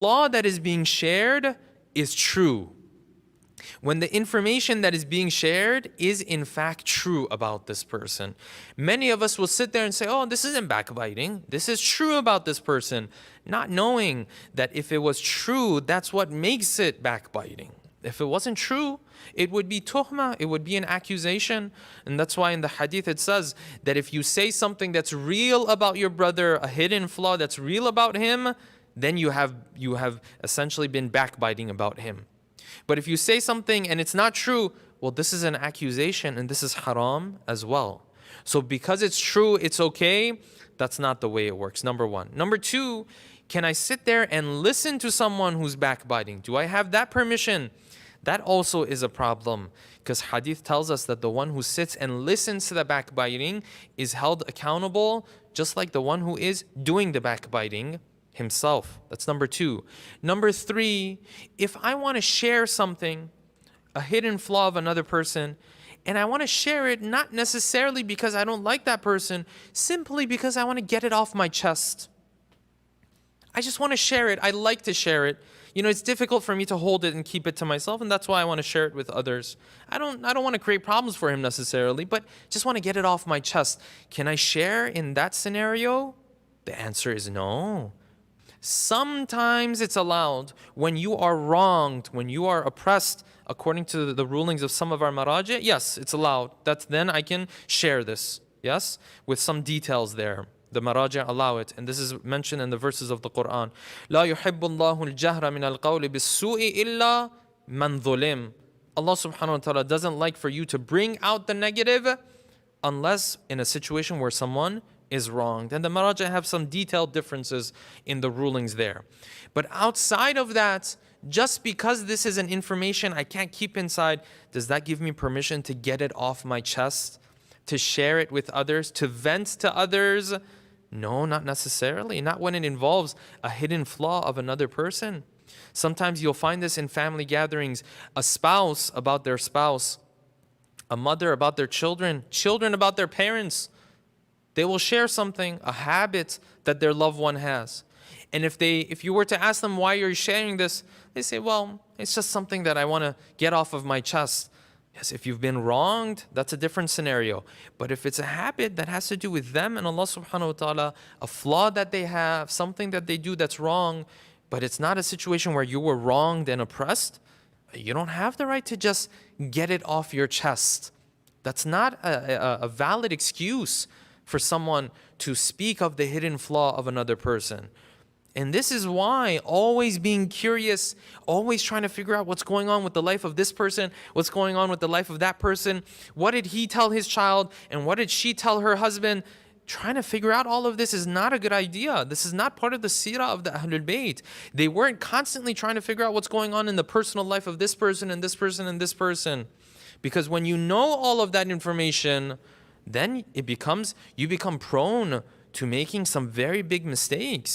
law that is being shared is true, when the information that is being shared is in fact true about this person. Many of us will sit there and say, oh, this isn't backbiting. This is true about this person, not knowing that if it was true, that's what makes it backbiting. If it wasn't true, it would be tuhma, it would be an accusation. And that's why in the hadith it says that if you say something that's real about your brother, a hidden flaw that's real about him, then you have essentially been backbiting about him. But if you say something and it's not true, well, this is an accusation and this is haram as well. So because it's true, it's okay. That's not the way it works, number one. Number two, can I sit there and listen to someone who's backbiting? Do I have that permission? That also is a problem, because hadith tells us that the one who sits and listens to the backbiting is held accountable just like the one who is doing the backbiting himself. That's number two. Number three, if I want to share something, a hidden flaw of another person, and I want to share it not necessarily because I don't like that person, simply because I want to get it off my chest. I just want to share it. I like to share it. You know, it's difficult for me to hold it and keep it to myself, and that's why I want to share it with others. I don't want to create problems for him necessarily, but just want to get it off my chest. Can I share in that scenario? The answer is no. Sometimes it's allowed when you are wronged, when you are oppressed, according to the rulings of some of our maraji. Yes, it's allowed. Then I can share this, yes, with some details there. The maraji allow it, and this is mentioned in the verses of the Quran. لا يحب الله الجهر من القول بالسوء إلا من ظلم. Allah subhanahu wa ta'ala doesn't like for you to bring out the negative unless in a situation where someone is wronged. And the maraji have some detailed differences in the rulings there. But outside of that, just because this is an information I can't keep inside, does that give me permission to get it off my chest, to share it with others, to vent to others? No, not necessarily. Not when it involves a hidden flaw of another person. Sometimes you'll find this in family gatherings, a spouse about their spouse, a mother about their children, children about their parents. They will share something, a habit that their loved one has. And if you were to ask them why you're sharing this, they say, well, it's just something that I want to get off of my chest. Yes, if you've been wronged, that's a different scenario. But if it's a habit that has to do with them and Allah subhanahu wa ta'ala, a flaw that they have, something that they do that's wrong, but it's not a situation where you were wronged and oppressed, you don't have the right to just get it off your chest. That's not a valid excuse for someone to speak of the hidden flaw of another person. And this is why always being curious, always trying to figure out what's going on with the life of this person, what's going on with the life of that person, what did he tell his child, and what did she tell her husband? Trying to figure out all of this is not a good idea. This is not part of the seerah of the Ahlul Bayt. They weren't constantly trying to figure out what's going on in the personal life of this person and this person and this person. Because when you know all of that information, then you become prone to making some very big mistakes.